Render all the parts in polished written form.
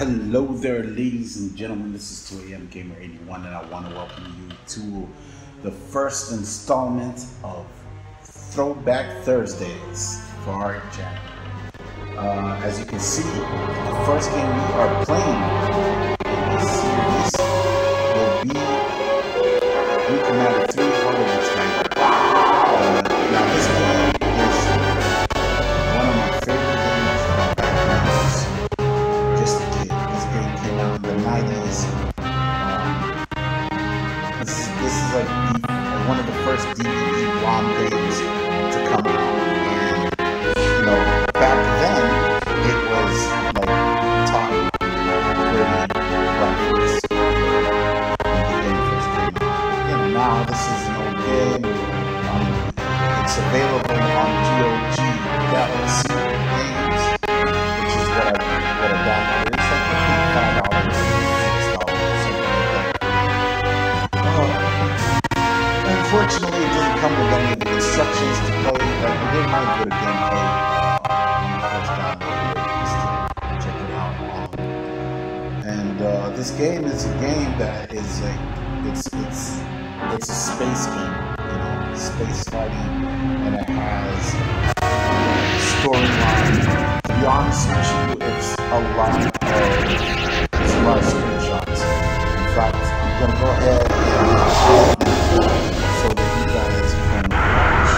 Hello there, ladies and gentlemen. This is 2AM Gamer 81, and I want to welcome you to the first installment of Throwback Thursdays for our channel. As you can see, the first game we are playing in this series will be Blue Commander 3 Heart of the Taggart. Now, this game is one of my favorite games from back when I was just a kid. This game came out in the 90s. This is like one of the first DVD-ROM games to come out. And, you know, back then, it was like top pretty graphics when the game first came out. And now this is an old game. It's available on GOG Galaxy Games, which is what I downloaded. It's like $5, $6, something like that. Unfortunately, it doesn't come with any of the instructions to play, but I did have good gameplay when I first downloaded it, just to check it out. And this game is a game that is like it's a space game, you know, space fighting, and it has storyline. To be honest with you, it's a lot of screenshots. In fact, I'm gonna go ahead and so that you guys can watch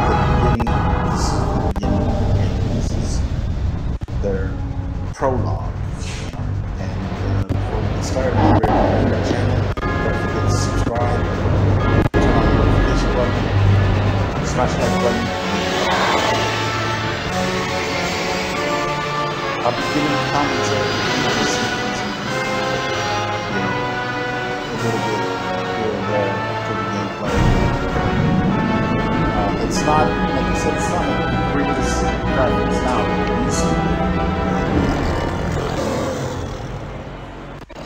the beginning. This is the beginning of the game. This is their prologue. And before we get started, remember to the channel. Don't forget to subscribe, turn on the notification button, smash that button. I'll be giving commentary on the sequence, you know, a little bit here and there for the gameplay. It's not, like I said, it's not like the greatest graphics now.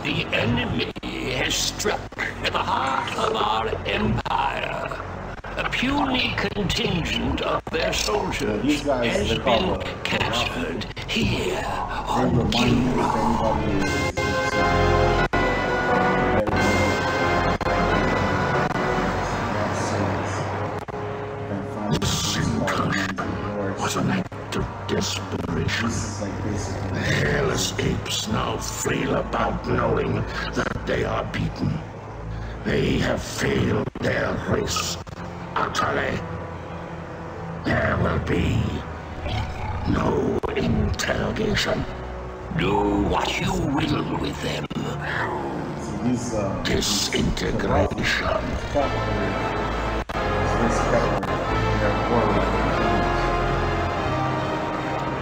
The enemy has struck at the heart of our empire. A puny contingent of their soldiers has been captured here on Kiranka. This encounter was an act of desperation. The hairless apes now flail about knowing that they are beaten. They have failed their race utterly. There will be no interrogation. Do what you will with them. Disintegration.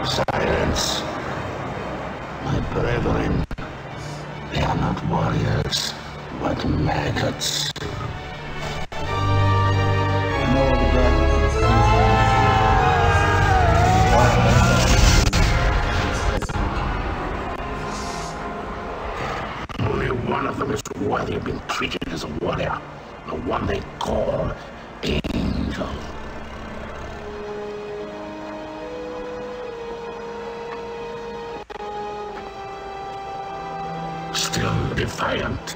Silence. My brethren, they are not warriors, but maggots. Only one of them is worthy of being treated as a warrior, the one they call Angel. Still defiant,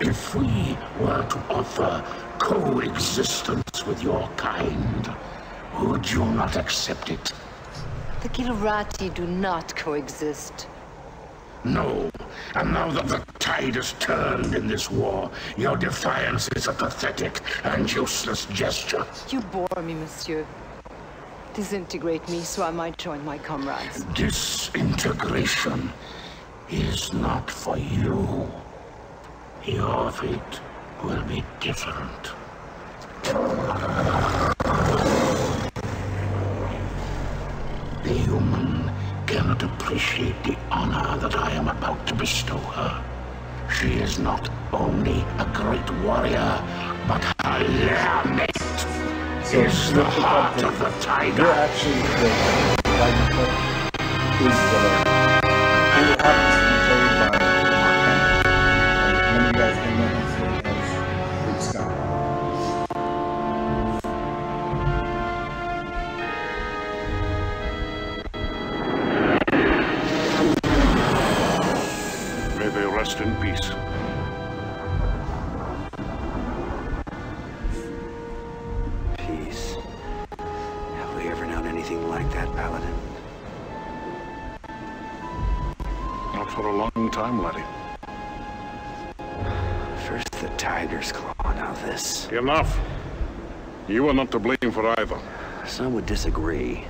if we were to offer coexistence with your kind, would you not accept it? The Gilrati do not coexist. No, and now that the tide has turned in this war, your defiance is a pathetic and useless gesture. You bore me, monsieur. Disintegrate me so I might join my comrades. Disintegration is not for you. Your fate will be different. The human cannot appreciate the honor that I am about to bestow her. She is not only a great warrior, but her lair mate is the heart of the tiger. You're actually the tiger is who happens to be played by Mark Hamill. And many of you guys can know him as Big Scott. Rest in peace. Peace. Have we ever known anything like that, Paladin? Not for a long time, laddie. First the tiger's claw, now this. Enough. You are not to blame for either. Some would disagree.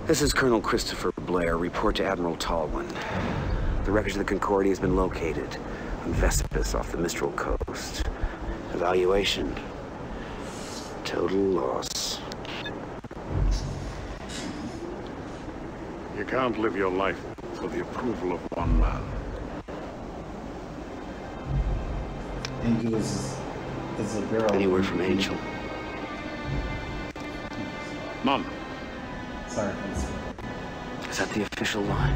This is Colonel Christopher Blair. Report to Admiral Tolwyn. The wreckage of the Concordia has been located on Vespus off the Mistral coast. Evaluation. Total loss. You can't live your life for the approval of one man. Angel is a girl. Any word from Angel? None. Sorry, Is that the official line?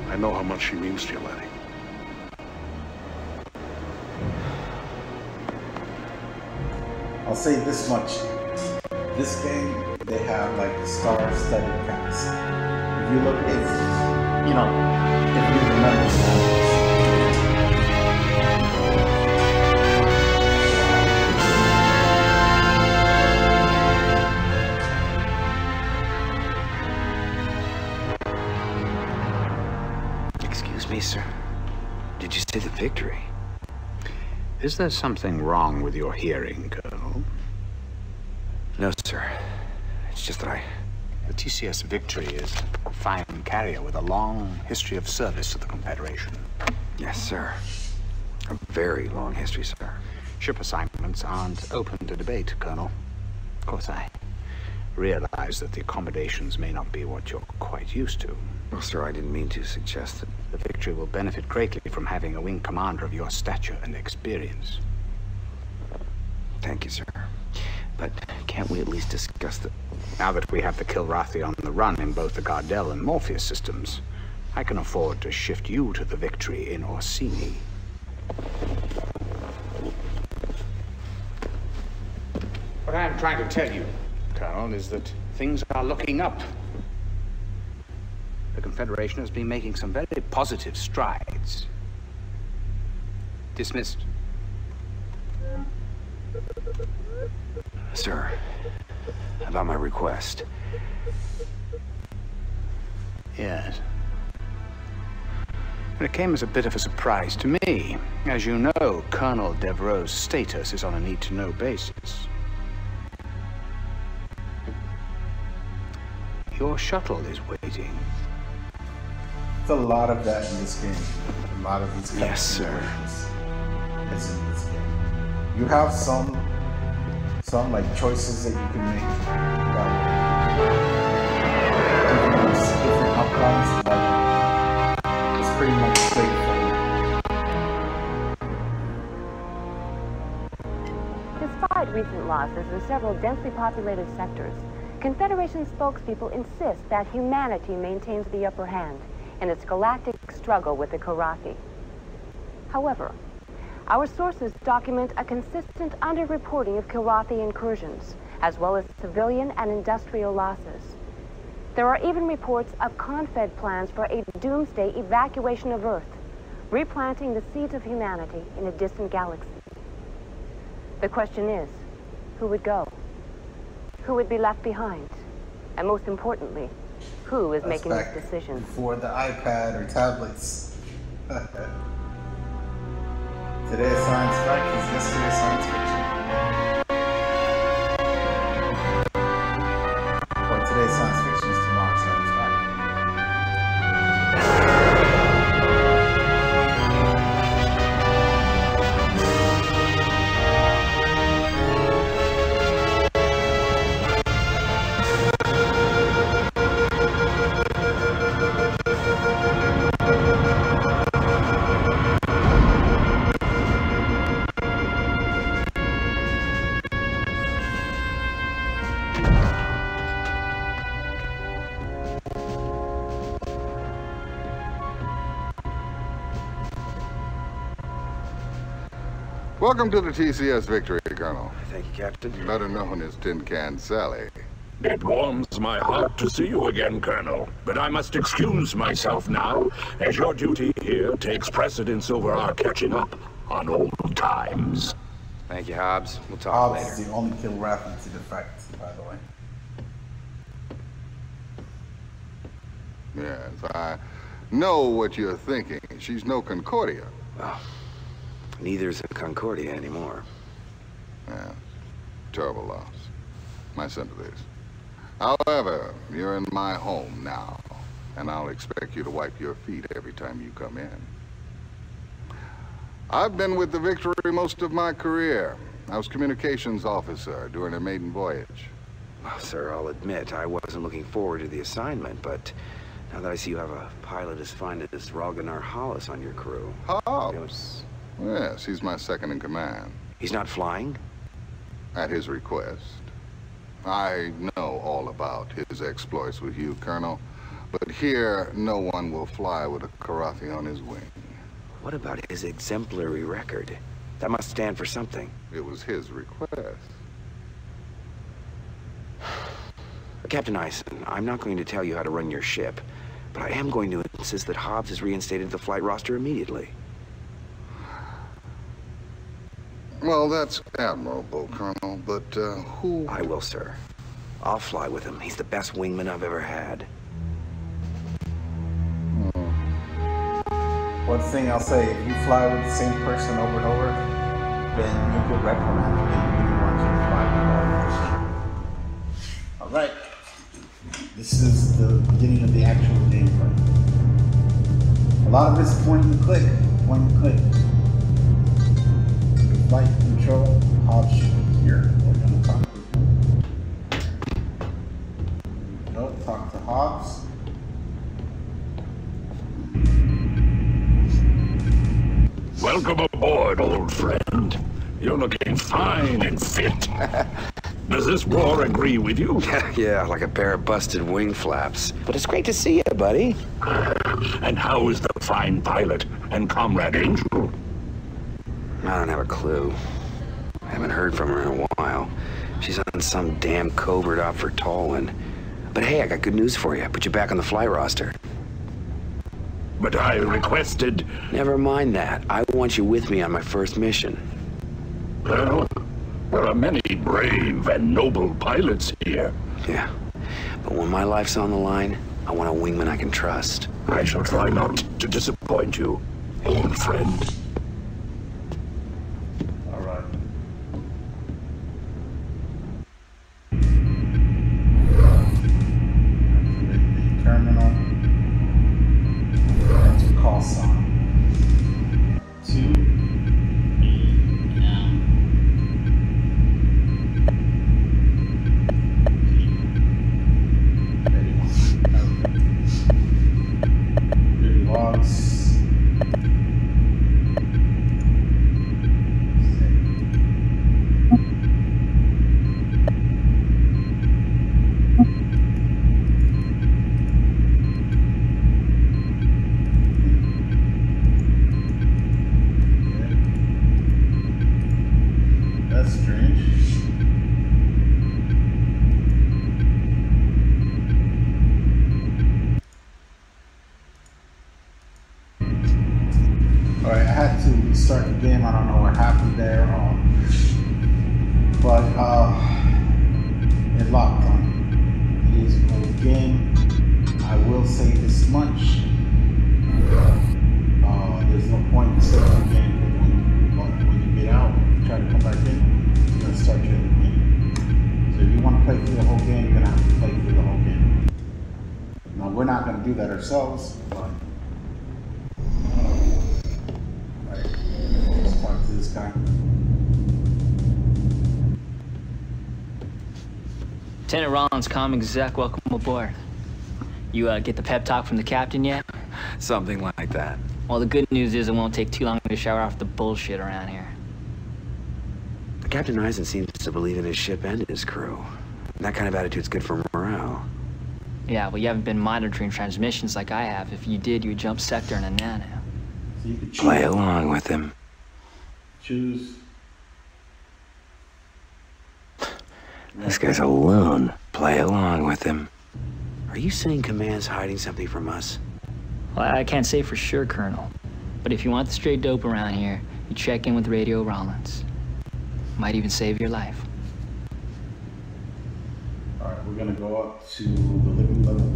I know how much she means to you, laddie. I'll say this much. This game, they have like a star-studded cast. If you look, if you remember Excuse me, sir. Did you say the victory? Is there something wrong with your hearing, Colonel? No, sir. It's just that The TCS Victory is a fine carrier with a long history of service to the Confederation. Yes, sir. A very long history, sir. Ship assignments aren't open to debate, Colonel. Of course, I realize that the accommodations may not be what you're quite used to. Well, sir, I didn't mean to suggest that. The Victory will benefit greatly from having a wing commander of your stature and experience. Thank you, sir. But can't we at least discuss the... Now that we have the Kilrathi on the run in both the Gardel and Morpheus systems, I can afford to shift you to the Victory in Orsini. What I am trying to tell you, Colonel, is that things are looking up. The Confederation has been making some very positive strides. Dismissed. Sir, about my request. Yes. But it came as a bit of a surprise to me. As you know, Colonel Devereaux's status is on a need-to-know basis. Your shuttle is waiting. there's a lot of that in this game. A lot of these Yes, sir. is in this game. You have some like choices that you can make that give you different outcomes. Like it's pretty much straightforward. Despite recent losses in several densely populated sectors, Confederation spokespeople insist that humanity maintains the upper hand in its galactic struggle with the Kilrathi. However, our sources document a consistent underreporting of Kilrathi incursions, as well as civilian and industrial losses. There are even reports of Confed plans for a doomsday evacuation of Earth, replanting the seeds of humanity in a distant galaxy. The question is, who would go? Who would be left behind? And most importantly, who is making this decision? Before the iPad or tablets. Today's science fact is yesterday's science fiction. Or today's science fiction is tomorrow's science fact. Welcome to the TCS Victory, Colonel. Thank you, Captain. Better known as Tin Can Sally. It warms my heart to see you again, Colonel, but I must excuse myself now, as your duty here takes precedence over our catching up on old times. Thank you, Hobbs. We'll talk Hobbs later. is the only kill reference to the fact, by the way. Yes, I know what you're thinking. She's no Concordia. Well, neither's a Concordia anymore. Yeah, terrible loss. My sympathies. However, you're in my home now, and I'll expect you to wipe your feet every time you come in. I've been with the Victory most of my career. I was communications officer during a maiden voyage. Well, sir, I'll admit I wasn't looking forward to the assignment, but now that I see you have a pilot as fine as Ragnar Hollis on your crew. Hobbs? Yes, he's my second in command. He's not flying? At his request. I know all about his exploits with you, Colonel, but here no one will fly with a Karathi on his wing. What about his exemplary record? That must stand for something. It was his request. Captain Eisen, I'm not going to tell you how to run your ship, but I am going to insist that Hobbs is reinstated to the flight roster immediately. Well, that's admirable, Colonel, but who... I will, sir. I'll fly with him. He's the best wingman I've ever had. One thing I'll say, if you fly with the same person over and over, then you get reprimanded. They really want you to fly with all. Alright. This is the beginning of the actual gameplay. A lot of it's point and click. Point and click. Flight control, Hobbs should be here. We're gonna talk to him. Go talk to Hobbs. Welcome aboard, old friend. You're looking fine and fit. Does this war agree with you? Yeah, like a pair of busted wing flaps. But it's great to see you, buddy. And how is the fine pilot and comrade Angel? I don't have a clue. I haven't heard from her in a while. She's on some damn covert op for Tolwyn. But hey, I got good news for you. I put you back on the flight roster. But I requested... Never mind that. I want you with me on my first mission. Well, there are many brave and noble pilots here. Yeah. But when my life's on the line, I want a wingman I can trust. I shall try not to disappoint you, old friend. Alright. Activate the terminal. That's a call sign. 2 a.m. Good logs. That's strange. Alright, I had to restart the game. I don't know what happened there. But it locked on. It is an old game. I will say this much. There's no point in starting the game because when you get out, try to come back in, you're going to start your own game. So if you want to play through the whole game, you're going to have to play through the whole game. Now, we're not going to do that ourselves, but... Alright, let's talk to this guy. Lieutenant Rollins, comm exec, welcome aboard. You get the pep talk from the captain yet? Something like that. Well, the good news is it won't take too long to shower off the bullshit around here. Captain Eisen seems to believe in his ship and his crew. And that kind of attitude's good for morale. Yeah, well, you haven't been monitoring transmissions like I have. If you did, you would jump sector in a nano. So you could choose. Play along with him. Choose. This guy's a loon. Play along with him. Are you saying Command's hiding something from us? Well, I can't say for sure, Colonel. But if you want the straight dope around here, you check in with Radio Rollins. Might even save your life. All right, we're gonna go up to the living level.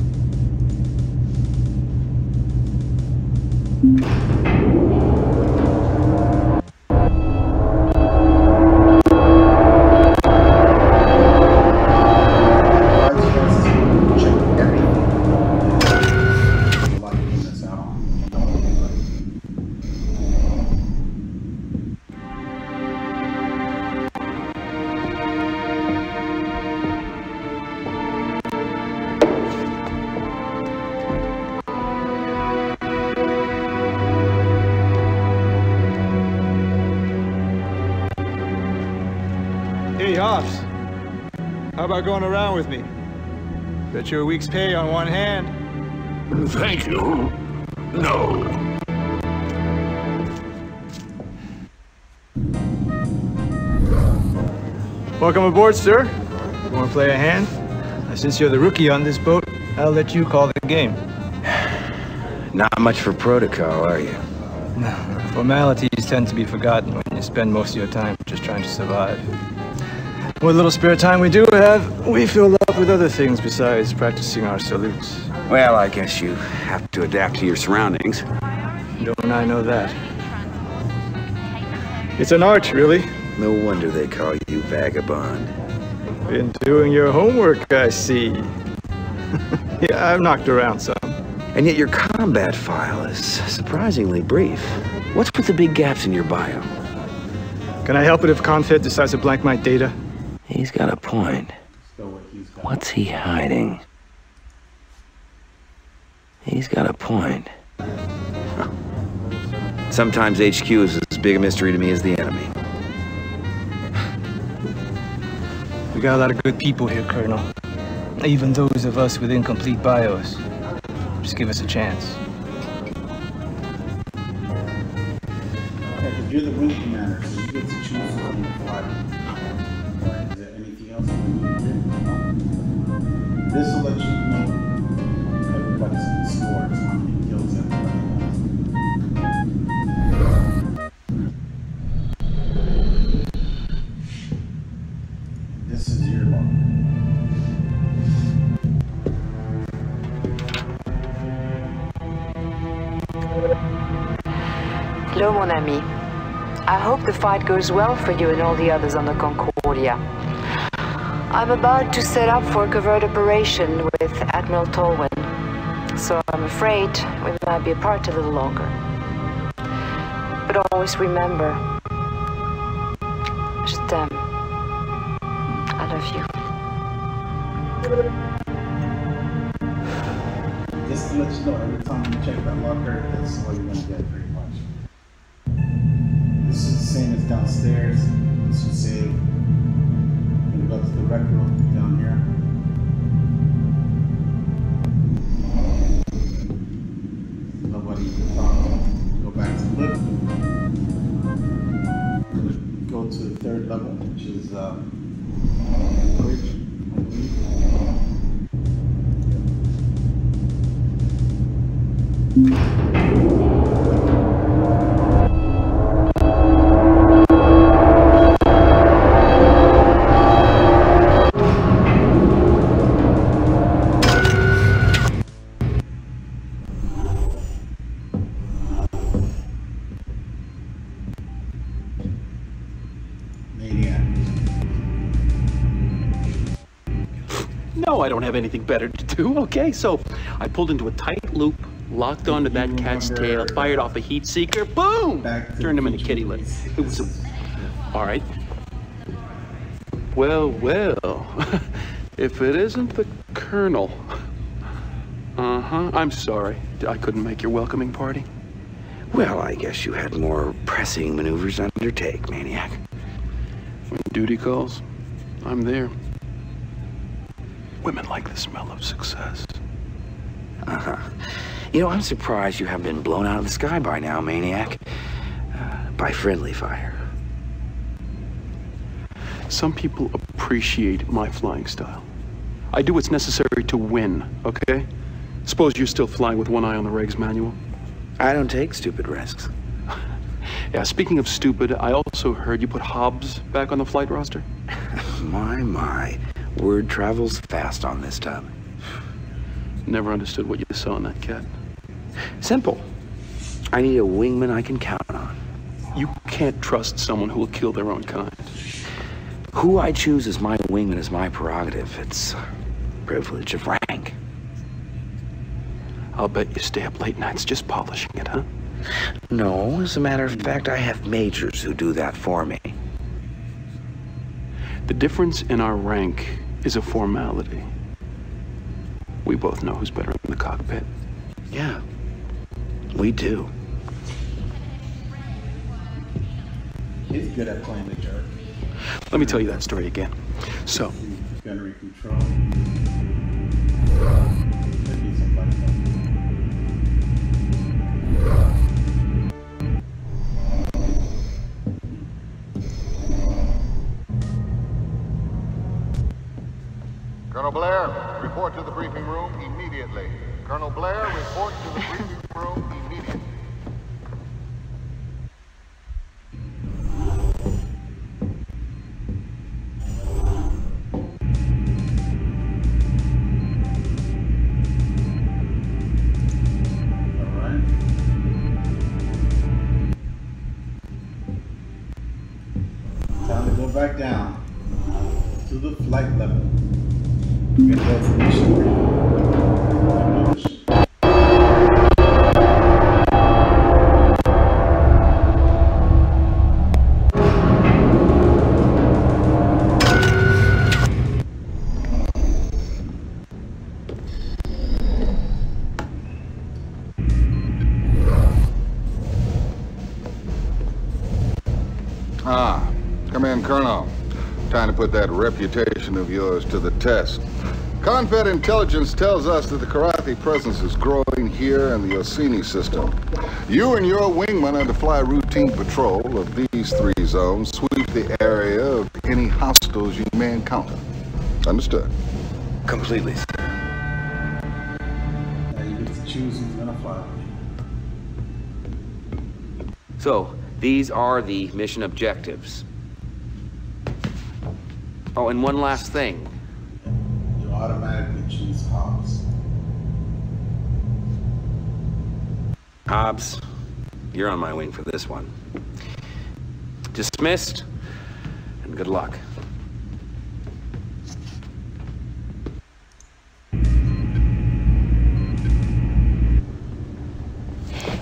Hey, Hoffs. How about going around with me? Bet you a week's pay on one hand. Thank you. No. Welcome aboard, sir. You want to play a hand? Since you're the rookie on this boat, I'll let you call the game. Not much for protocol, are you? No, formalities tend to be forgotten when you spend most of your time just trying to survive. What little spare time we do have, we fill up with other things besides practicing our salutes. Well, I guess you have to adapt to your surroundings. Don't I know that? It's an art, really. No wonder they call you Vagabond. Been doing your homework, I see. Yeah, I've knocked around some. And yet your combat file is surprisingly brief. What's with the big gaps in your bio? Can I help it if Confed decides to blank my data? He's got a point. What's he hiding? He's got a point. Huh. Sometimes HQ is as big a mystery to me as the enemy. We got a lot of good people here, Colonel. Even those of us with incomplete bios. Just give us a chance. Okay, but you're the wing commander, so you get to choose who you fly. Is there anything else you need to do? This will let you know everybody's scores, how many kills everybody has. This is your log. Hello, mon ami. I hope the fight goes well for you and all the others on the Concordia. I'm about to set up for a covert operation with Admiral Tolwyn, so I'm afraid we might be apart a little longer. But always remember, je t'aime. I love you. Just to let you know, every time you check that locker, that's all you're gonna get pretty much. This is the same as downstairs. This is save. I'm gonna go to the rec room down here. Nobody to talk to. Go back to the lift. Go to the third level, which is bridge, I believe. Maniac. No, I don't have anything better to do, okay? So I pulled into a tight loop, locked onto that cat's tail, fired off a heat seeker, boom! Turned him into kitty litter. It was a... All right. Well, well. If it isn't the Colonel. Uh-huh. I'm sorry. I couldn't make your welcoming party. Well, I guess you had more pressing maneuvers to undertake, Maniac. When duty calls, I'm there. Women like the smell of success. Uh-huh. You know, I'm surprised you haven't been blown out of the sky by now, Maniac. By friendly fire. Some people appreciate my flying style. I do what's necessary to win, okay? Suppose you're still flying with one eye on the regs manual? I don't take stupid risks. Yeah, speaking of stupid, I also heard you put Hobbs back on the flight roster? My. Word travels fast on this tub. Never understood what you saw in that cat. Simple. I need a wingman I can count on. You can't trust someone who will kill their own kind. Who I choose as my wingman is my prerogative. It's a privilege of rank. I'll bet you stay up late nights just polishing it, huh? No, as a matter of fact, I have majors who do that for me. The difference in our rank is a formality. We both know who's better in the cockpit. Yeah, we do. He's good at playing the jerk. Let me tell you that story again. So, Gunnery control. Could be somebody else. Colonel Blair, report to the briefing room immediately. Colonel Blair, report to the briefing room immediately. Time to go back down to the flight level. We're gonna go to mission. Come in, Colonel. Time to put that reputation of yours to the test. Confed intelligence tells us that the Karathi presence is growing here in the Orsini system. You and your wingman are to fly routine patrol of these 3 zones, sweep the area of any hostiles you may encounter. Understood? Completely, sir. Now you get to choose who's gonna fly. So, these are the mission objectives. Oh, and one last thing. You automatically choose Hobbs. Hobbs, you're on my wing for this one. Dismissed, and good luck.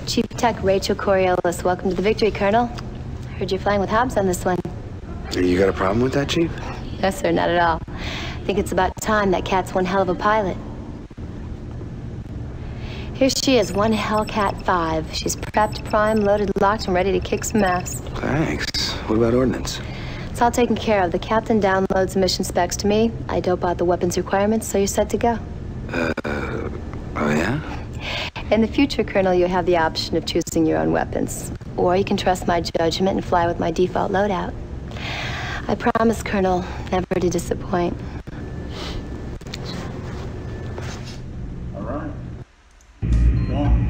Chief Tech Rachel Coriolis, welcome to the Victory, Colonel. Heard you're flying with Hobbs on this one. You got a problem with that, Chief? No, sir, not at all. I think it's about time. That cat's one hell of a pilot. Here she is, one Hellcat 5. She's prepped, primed, loaded, locked, and ready to kick some ass. Thanks. What about ordnance? It's all taken care of. The captain downloads the mission specs to me. I dope out the weapons requirements, so you're set to go. Oh yeah? In the future, Colonel, you have the option of choosing your own weapons. Or you can trust my judgment and fly with my default loadout. I promise, Colonel, never to disappoint. All right. Go on.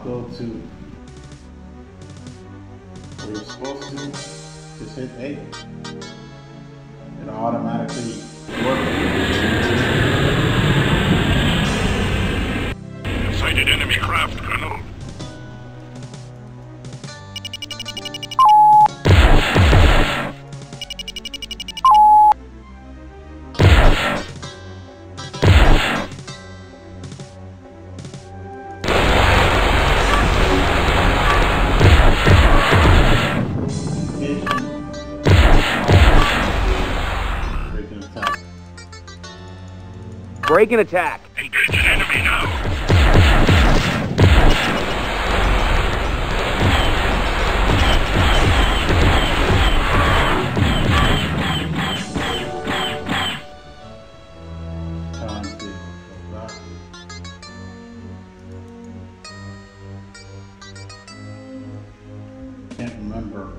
Go to where you're supposed to, just hit A. to automatically work. Sighted enemy craft, Colonel. Break and attack. Engage an enemy now. Can't remember.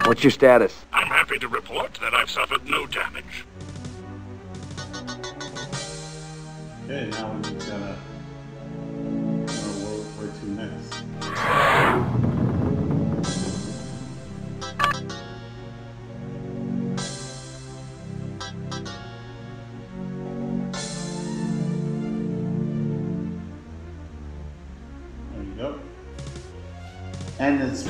What's your status? I'm happy to report that I've suffered no damage. Okay, now we just gotta know where to next. There you go. And it's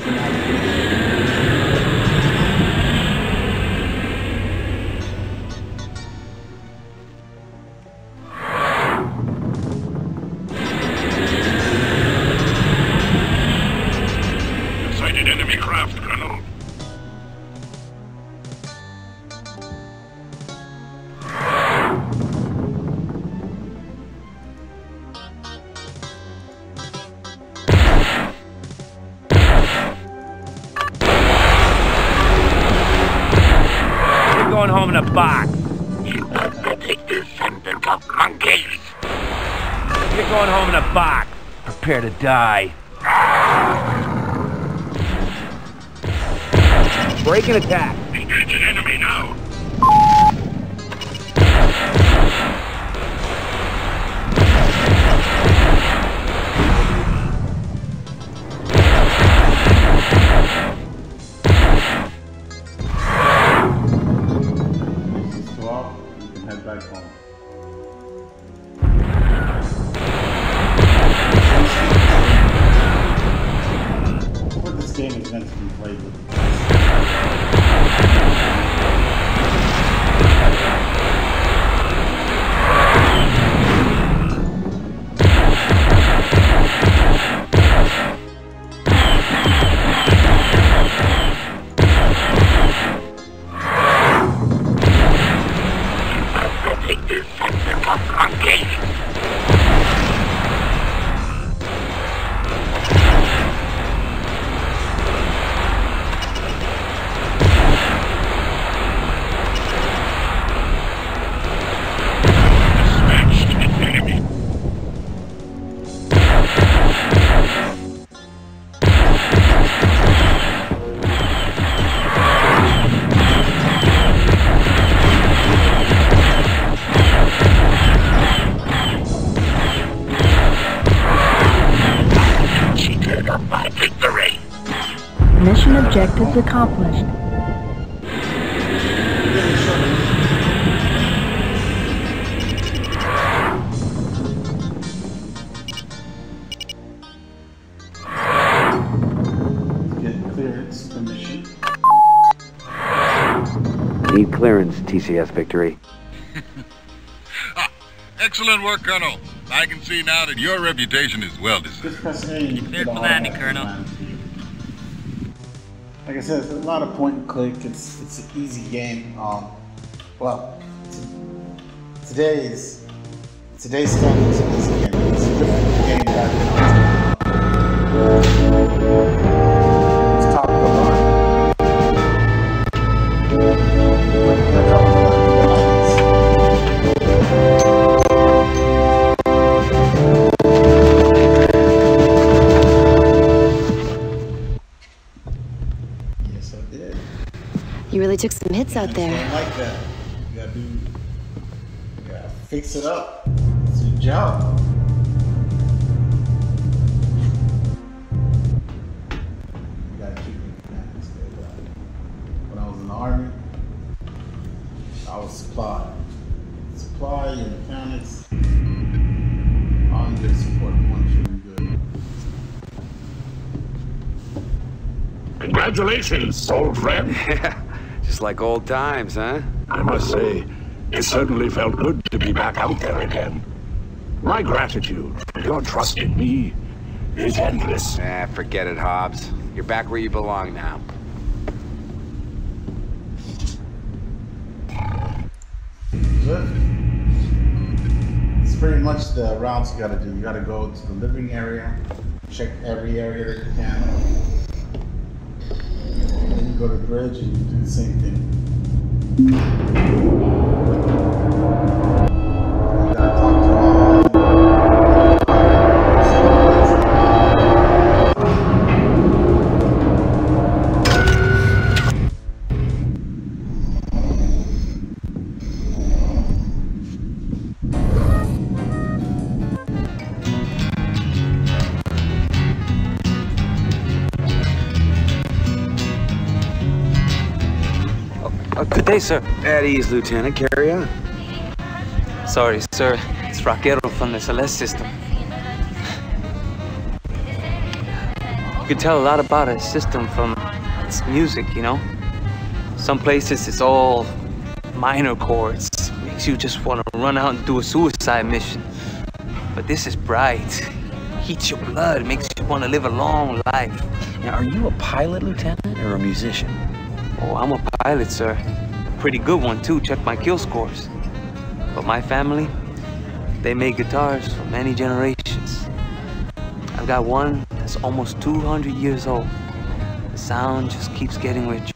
going home in a box. You pathetic descendant of monkeys. You're going home in a box. Prepare to die. Break and attack. Engage an enemy now. Mission objectives accomplished. Get clearance permission. Need clearance, TCS Victory. Excellent work, Colonel. I can see now that your reputation is well deserved. Cleared for landing, Colonel. Like I said, it's a lot of point and click. It's an easy game. Well, today's stuff is an easy game. It's a different game that it's top of the line. Yes, I did. You really took some hits out there. I like that. You gotta fix it up. It's your job. You gotta keep it mechanics. When I was in the Army, I was supply and mechanics. All you get support one should be good. Congratulations, old friend. Just like old times, huh? I must say, it certainly felt good to be back out there again. My gratitude for your trust in me is endless. Forget it, Hobbs. You're back where you belong now. Good. It's pretty much the routes you gotta do. You gotta go to the living area, check every area that you can. Then you go to the bridge and you do the same thing. You gotta talk to all. Good day, sir. At ease, Lieutenant. Carry on. Sorry, sir. It's Raquero from the Celeste system. You can tell a lot about a system from its music, you know? Some places it's all minor chords. Makes you just want to run out and do a suicide mission. But this is bright. Heats your blood. Makes you want to live a long life. Now, are you a pilot, Lieutenant, or a musician? Oh, I'm a pilot, sir. Pretty good one, too. Check my kill scores. But my family, they made guitars for many generations. I've got one that's almost 200 years old. The sound just keeps getting richer.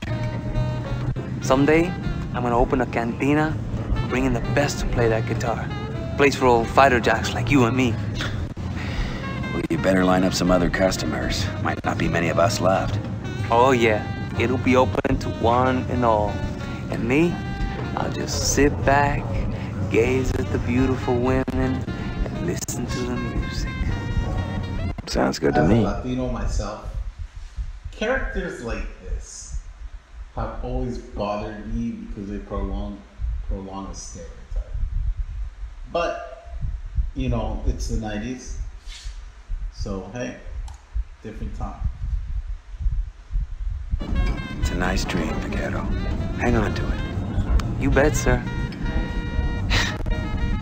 Someday, I'm gonna open a cantina, bring in the best to play that guitar. Place for old fighter jacks like you and me. Well, you better line up some other customers. Might not be many of us left. Oh, yeah. It'll be open to one and all. And me, I'll just sit back, gaze at the beautiful women, and listen to the music. Sounds good to me. me. As a Latino myself, characters like this have always bothered me because they prolong a stereotype. But, you know, it's the 90s. So, hey, different time. It's a nice dream, Vaquero. Hang on to it. You bet, sir.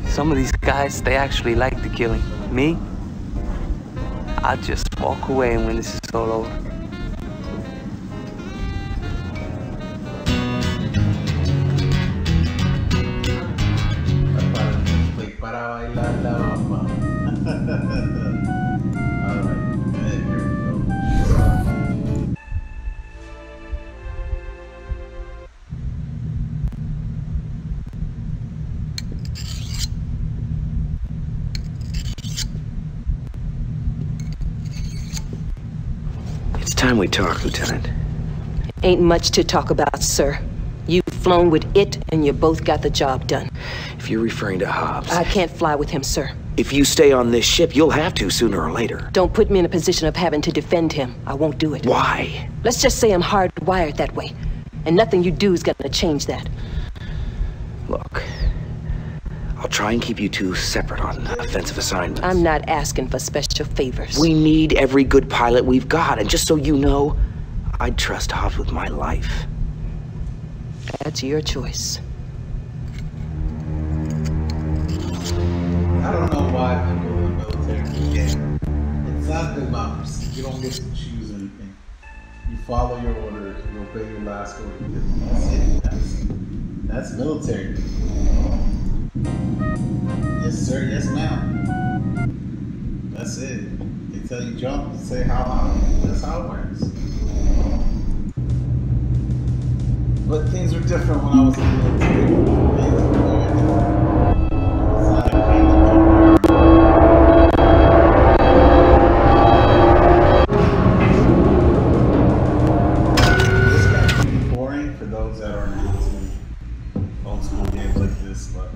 Some of these guys, they actually like the killing. Me? I'll just walk away when this is all over. I probably play para bailar la bamba. Alright, here we go. It's time we talk, Lieutenant. Ain't much to talk about, sir. You've flown with it, and you both got the job done. If you're referring to Hobbs... I can't fly with him, sir. If you stay on this ship, you'll have to sooner or later. Don't put me in a position of having to defend him. I won't do it. Why? Let's just say I'm hardwired that way. And nothing you do is gonna change that. Look, I'll try and keep you two separate on offensive assignments. I'm not asking for special favors. We need every good pilot we've got, and just so you know, I'd trust Hobbs with my life. That's your choice. I don't know why people in the military get it's not the democracy. You don't get to choose anything. You follow your orders, you obey your last order. That's it. That's military. Yes, sir. Yes, ma'am. That's it. They tell you jump, you say how high. That's how it works. But things were different when I was in the military. Things were very different. It's not a kind of this got pretty boring for those that are not into old school games like this, but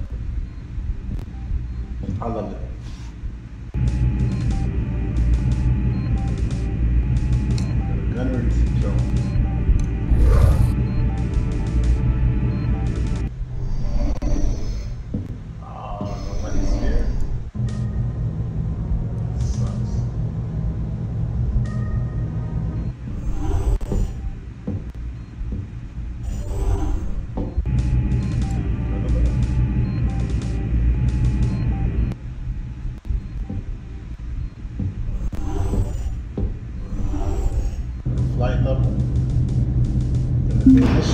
I love it. Gunnery control. Flight level. Gonna finish.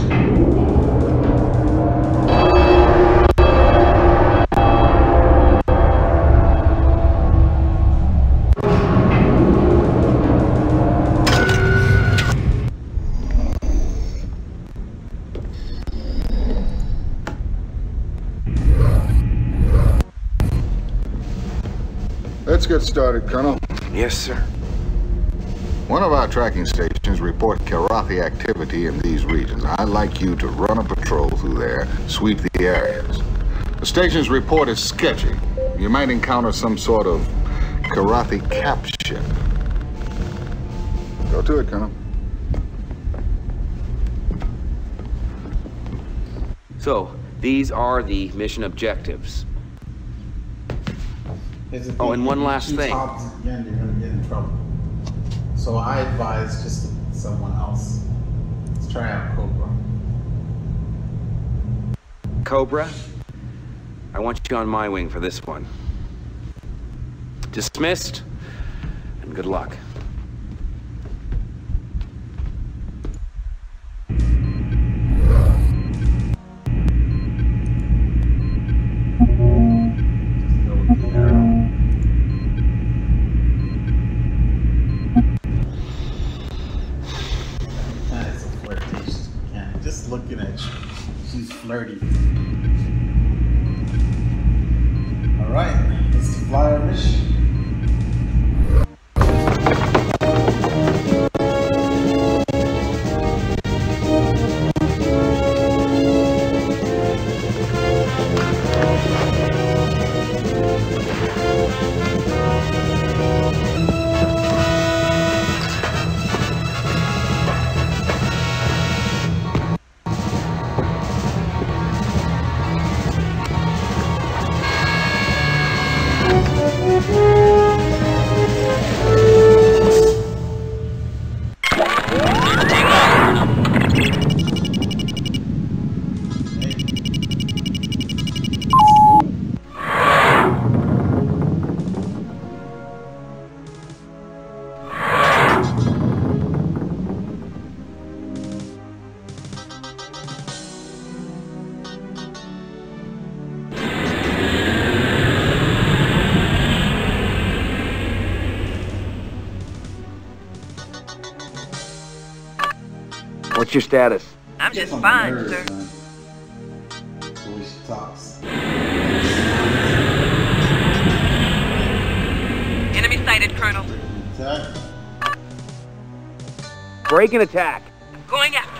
Let's get started, Colonel. Yes, sir. One of our tracking stations report Karathi activity in these regions. I'd like you to run a patrol through there, sweep the areas. The station's report is sketchy. You might encounter some sort of Karathi cap ship. Go to it, Colonel. So, these are the mission objectives. Oh, and one last thing. Again, you're gonna get in trouble. So I advise just to pick someone else. Let's try out Cobra. Cobra, I want you on my wing for this one. Dismissed, and good luck. Just looking at you, she's flirty. All right, let's fly our mission. What's your status? I'm just fine, sir. The way she talks. Enemy sighted, Colonel. Attack. Break and attack. Going after.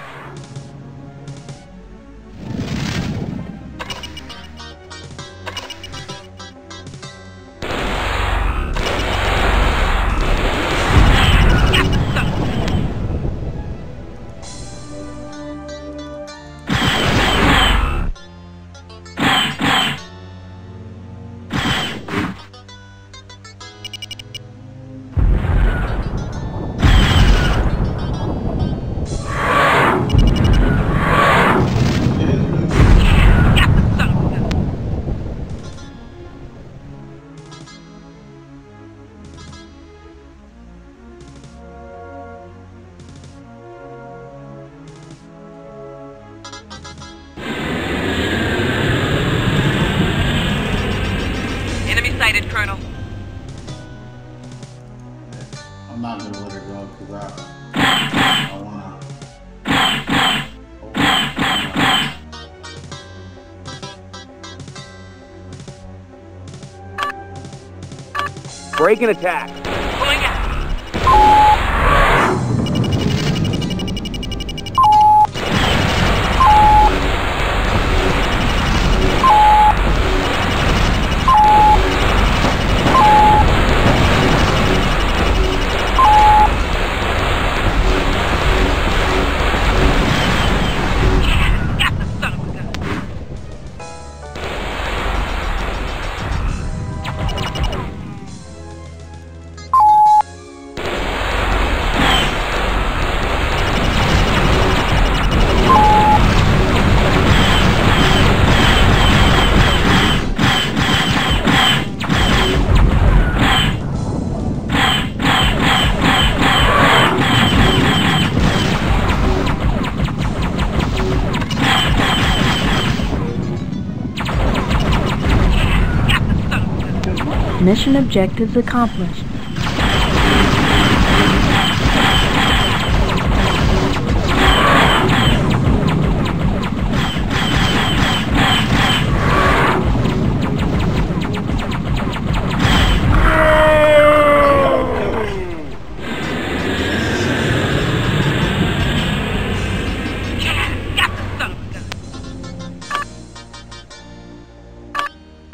Colonel. I'm not gonna let her go because I wanna. Break and attack. Going out. Mission objectives accomplished.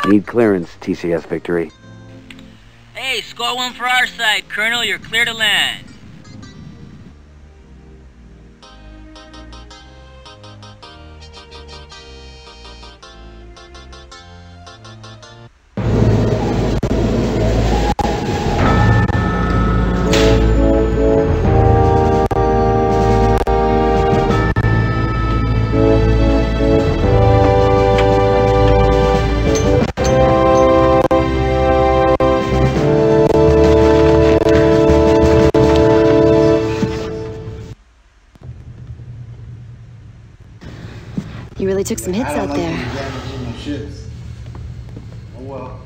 Need clearance, TCS victory. Hey, score one for our side, Colonel. You're clear to land. You really took some hits out there. Oh well.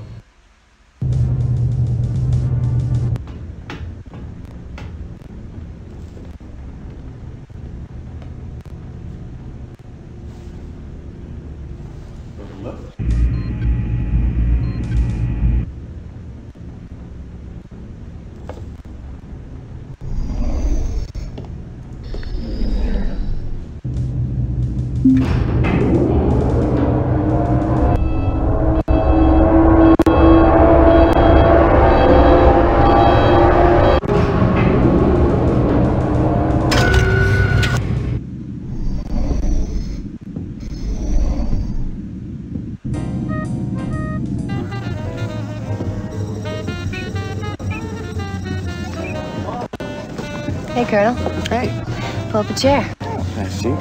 Hey, Colonel. Hey. Pull up a chair. Nice seat.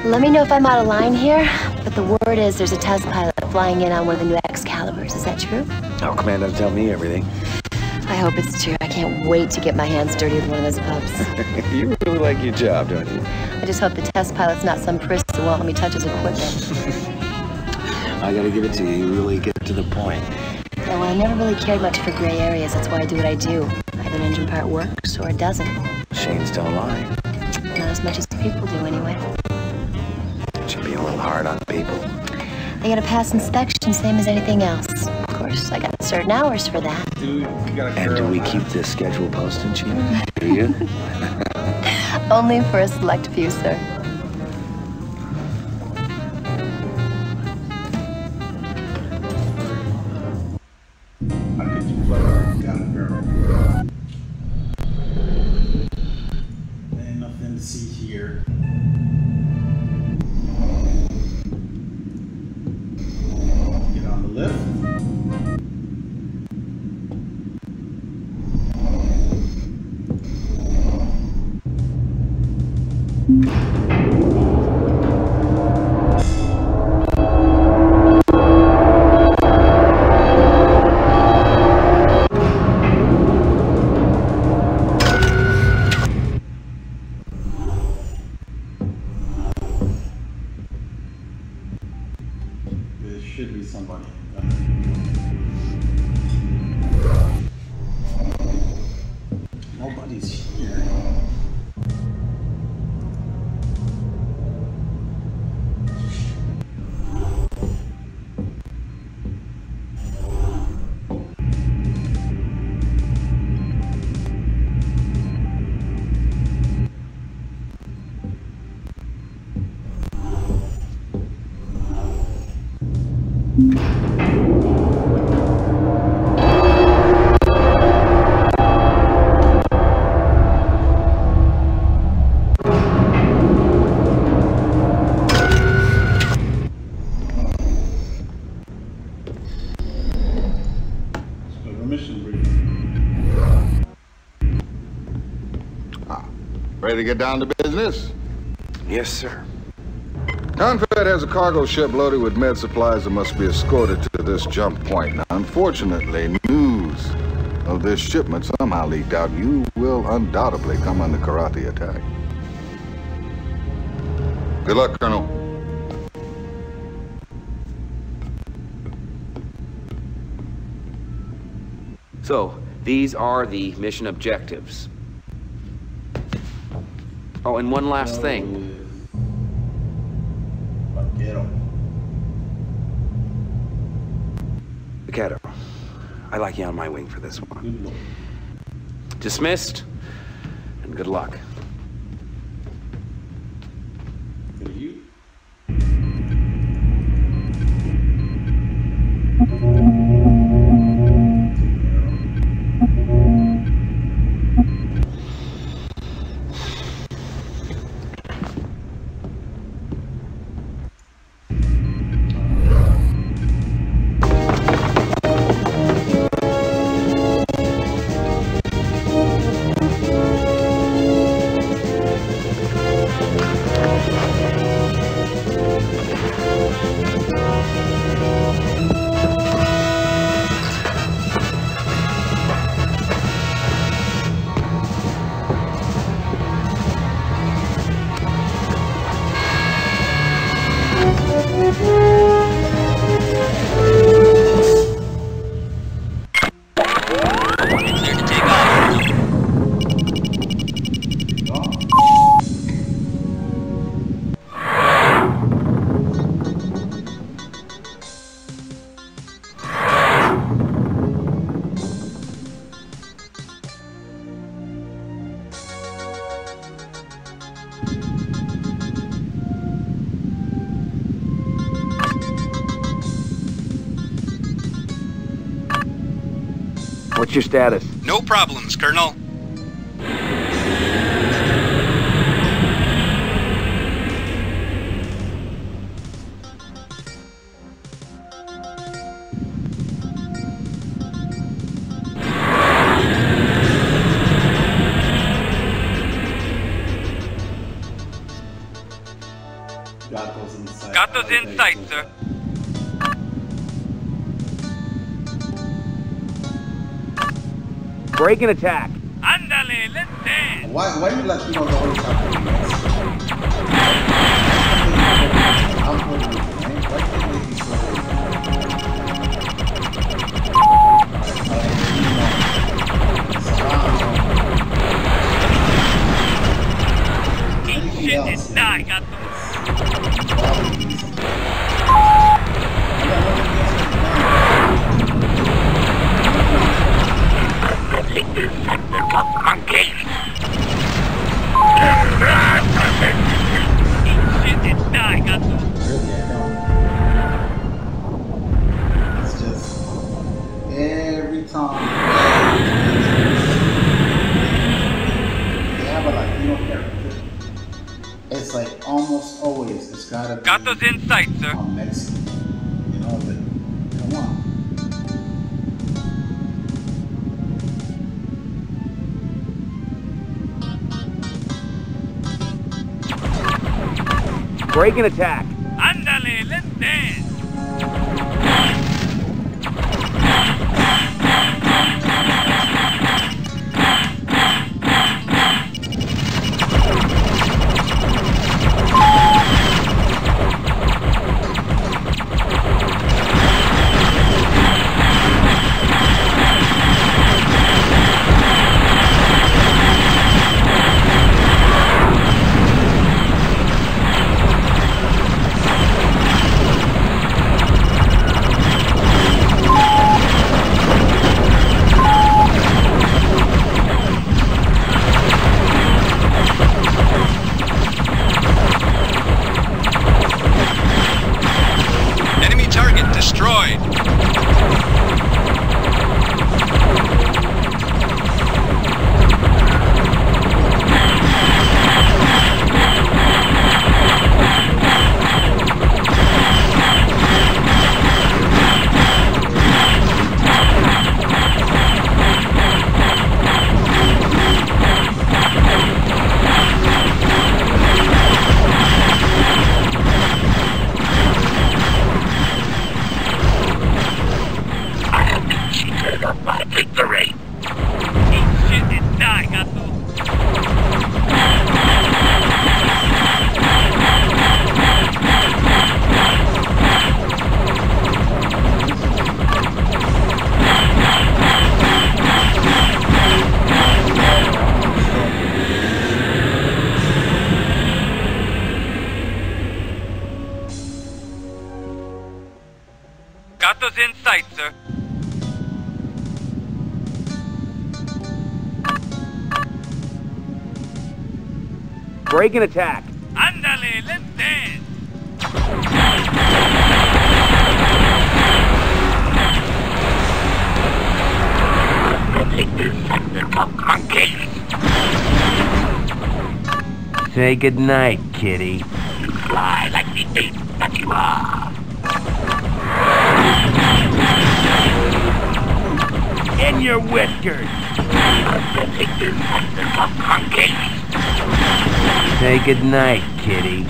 Let me know if I'm out of line here, but the word is there's a test pilot flying in on one of the new Excaliburs. Is that true? Oh, Command doesn't tell me everything. I hope it's true. I can't wait to get my hands dirty with one of those pups. You really like your job, don't you? I just hope the test pilot's not some priss who won't let me touch his equipment. I gotta give it to you. You really get to the point. Yeah, well, I never really cared much for gray areas. That's why I do what I do. Either an engine part works or it doesn't. Shane's don't lie. Not as much as people do, anyway. Should be a little hard on people. They gotta pass inspection, same as anything else. Of course, I got certain hours for that. Dude, you got a And do girl, we man. keep this schedule posted, Chief? Do you? Only for a select few, sir. How could you play like got a girl? Ain't nothing to see here. Get on the lift. There should be somebody. Nobody's here. Mission briefing. Ready to get down to business? Yes, sir. Confed has a cargo ship loaded with med supplies that must be escorted to this jump point. Now, unfortunately, news of this shipment somehow leaked out. You will undoubtedly come under Karathi attack. Good luck, Colonel. So, these are the mission objectives. Oh, and one last thing. Vaquero, I like you on my wing for this one. Dismissed, and good luck. What's your status? No problems, Colonel. Got those in sight, sir. Break and attack. Andale, let's dance. Why you Latinos always have to be I'm putting it, man. Why can't they be so every time they have a Latino character, it's like almost always it's gotta be Got those in sight, sir. a Mexican. You know, but come on. Break and attack. Ándale, let's dance. Got those in sight, sir. Break and attack. Ándale, let's dance. Say goodnight, kitty. You fly like the ape that you are. In your whiskers. Say goodnight, kitty.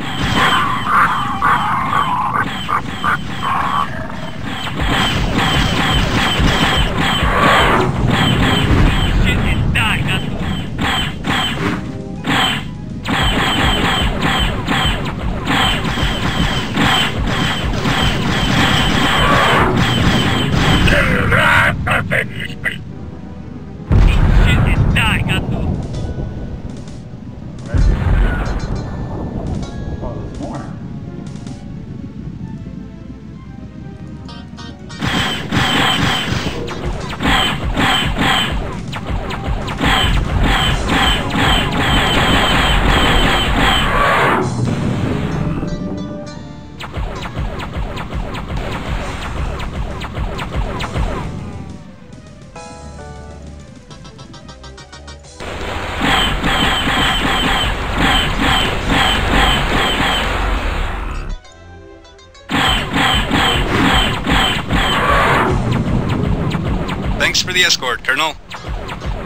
Thanks for the escort, Colonel.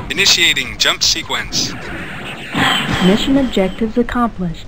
Initiating jump sequence. Mission objectives accomplished.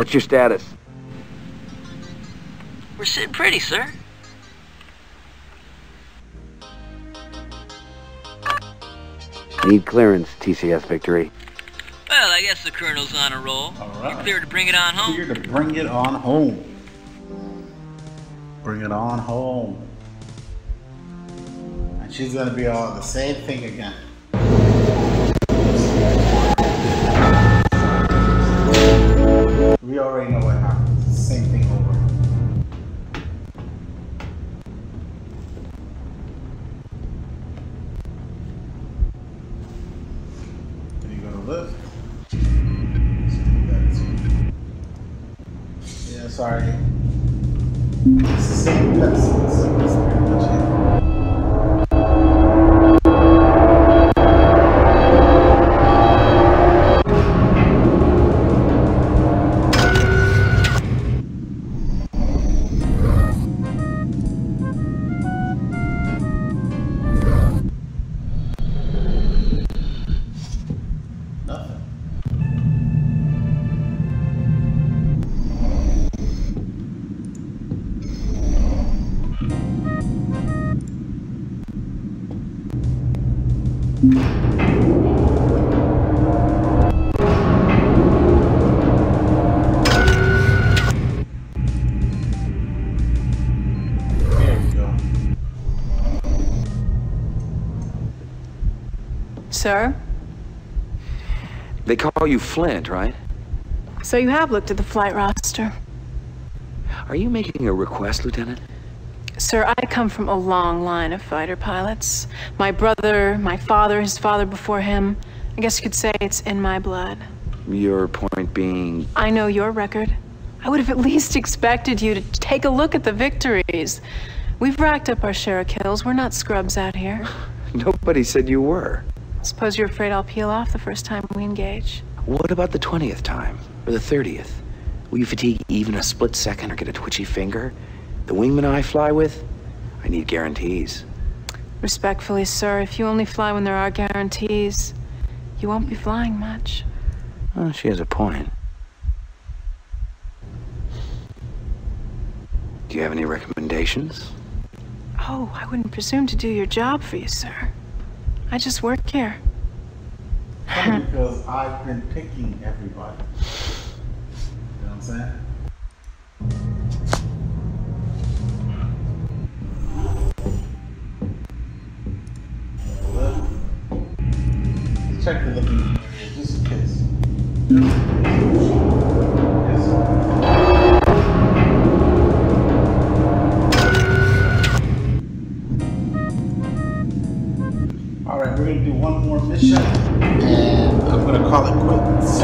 What's your status? We're sitting pretty, sir. Need clearance, TCS Victory. Well, I guess the Colonel's on a roll. All right. You're clear to bring it on home. Clear to bring it on home. Bring it on home. And she's gonna be all the same thing again. We already know what happens. Same thing over. There you go to lift. Yeah, sorry. It's the same cutscene, so it's pretty much it. Sir? They call you Flint, right? So you have looked at the flight roster. Are you making a request, Lieutenant? Sir, I come from a long line of fighter pilots. My brother, my father, his father before him. I guess you could say it's in my blood. Your point being... I know your record. I would have at least expected you to take a look at the victories. We've racked up our share of kills. We're not scrubs out here. Nobody said you were. Suppose you're afraid I'll peel off the first time we engage. What about the 20th time? Or the 30th? Will you fatigue even a split second or get a twitchy finger? The wingman I fly with? I need guarantees. Respectfully, sir, if you only fly when there are guarantees, you won't be flying much. Oh, she has a point. Do you have any recommendations? Oh, I wouldn't presume to do your job for you, sir. I just work here. Because I've been picking everybody. You know what I'm saying? Let's check the looking area just in case. Alright, we're gonna do one more mission and I'm gonna call it quits.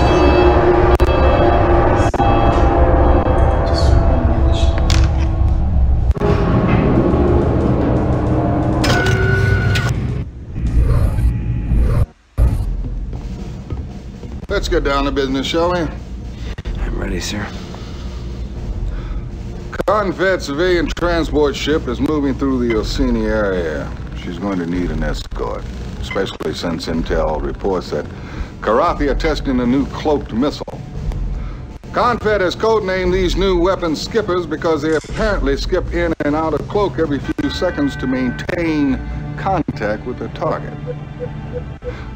Just one more mission. Let's get down to business, shall we? I'm ready, sir. Confed civilian transport ship is moving through the Orsini area. She's going to need an escort, especially since intel reports that Karathi are testing a new cloaked missile. Confed has codenamed these new weapons skippers because they apparently skip in and out of cloak every few seconds to maintain contact with their target.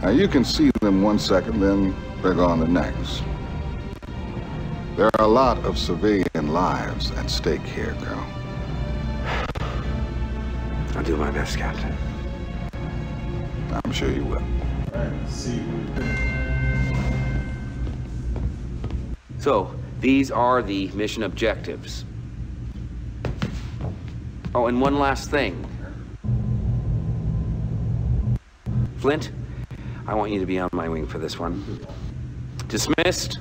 Now you can see them 1 second, then they're gone the next. There are a lot of civilian lives at stake here, Colonel. I'll do my best, Captain. I'm sure you will. So, these are the mission objectives. Oh, and one last thing. Flint, I want you to be on my wing for this one. Dismissed.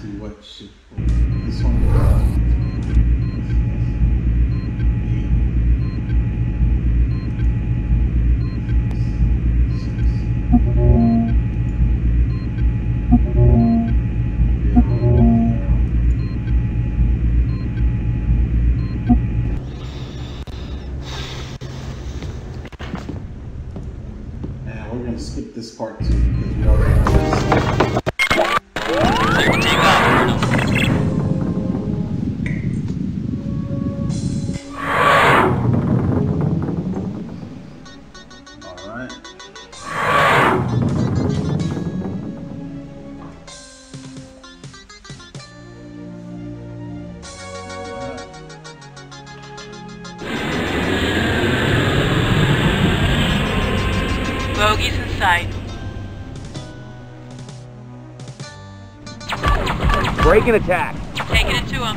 See what ship this one. Skip this part too because we already know this. Clear to take off, Colonel. Break and attack. Taking it to him.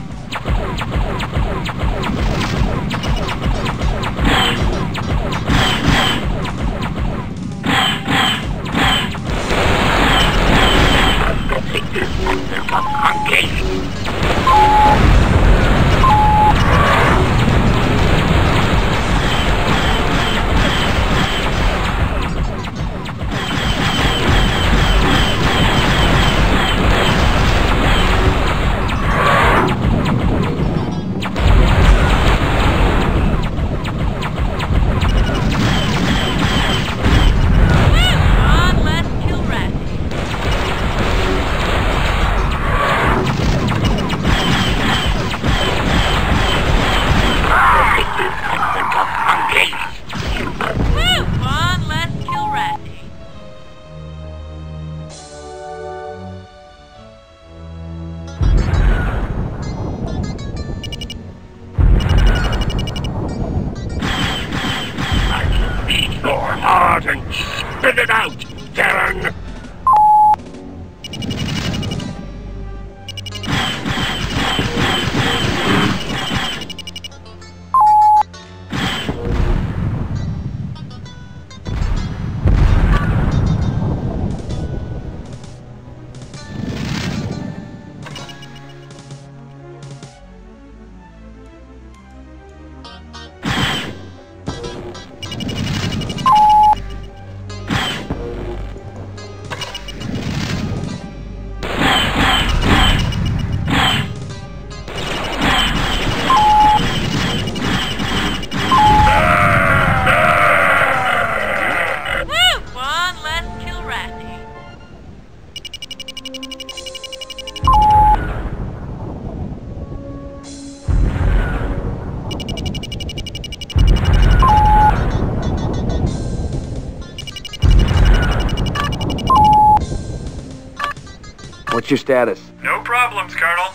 Spit it out, Darren! What's your status? No problems, Colonel.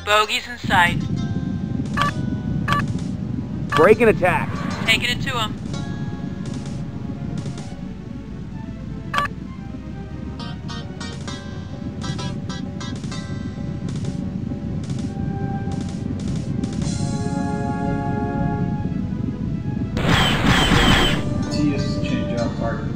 Bogey's in sight. Break and attack. Taking it to him. Change out targets.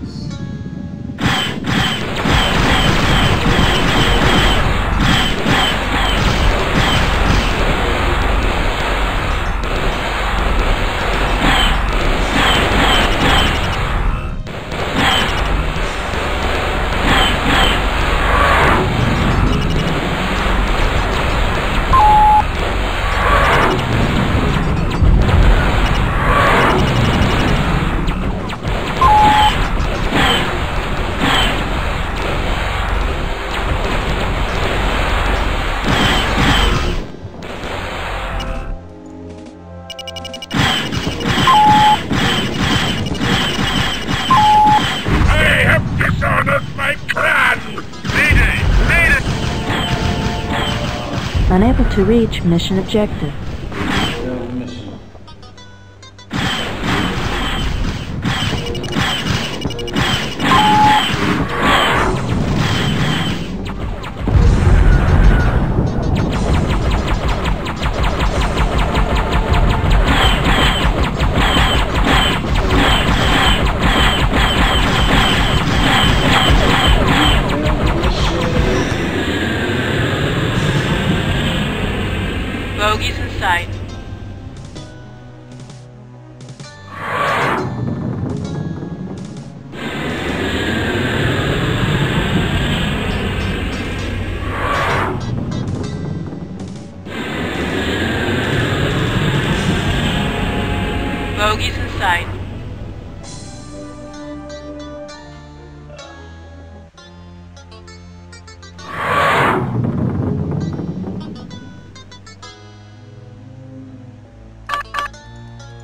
Unable to reach mission objective. Bogey's in sight.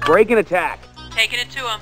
Break and attack. Taking it to him.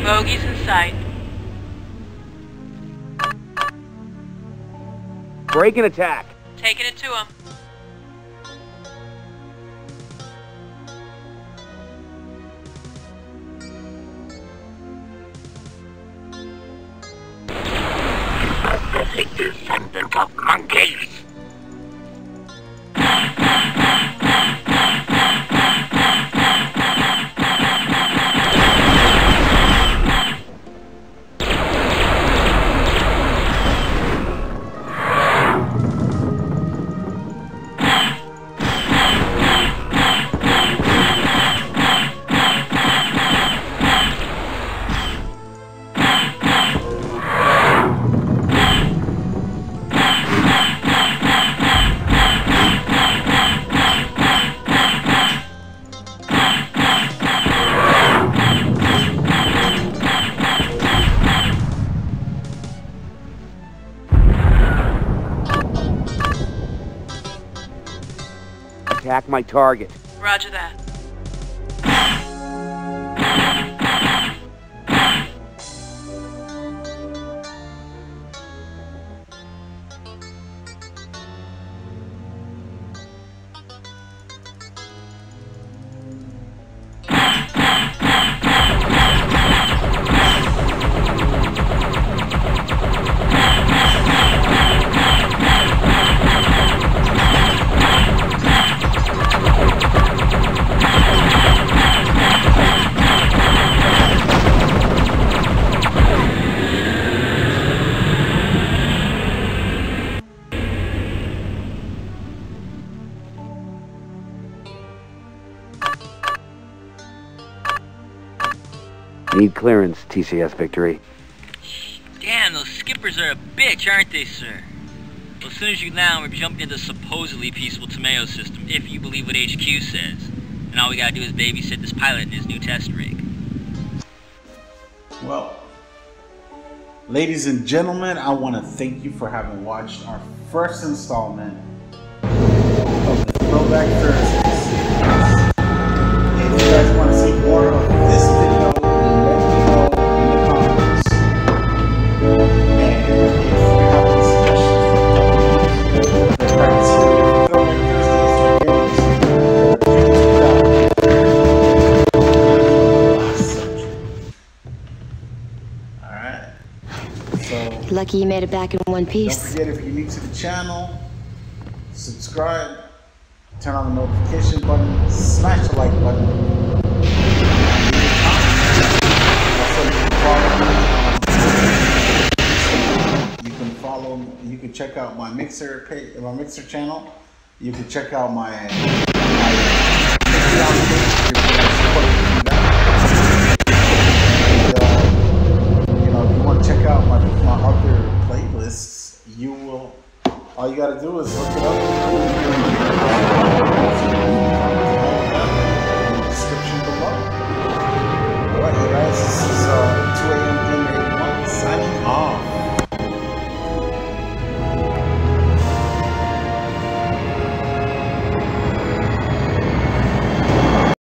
Bogey's in sight. Break and attack. Taking it to him. Descendant of monkeys. Attack my target. Roger that. Need clearance, TCS Victory. Damn, those skippers are a bitch, aren't they, sir? Well, as soon as you land, we're jumping into the supposedly peaceful Tomeo system, if you believe what HQ says. And all we gotta do is babysit this pilot in his new test rig. Well, ladies and gentlemen, I want to thank you for having watched our first installment of the Throwback Thursday series. If you guys want to see So lucky you made it back in one piece. don't forget, if you're new to the channel, subscribe, turn on the notification button, smash the like button. You can check out my Mixer page, my Mixer channel. You can check out my Patreon page. You know, if you want to check out my other playlists, all you gotta do is look it up.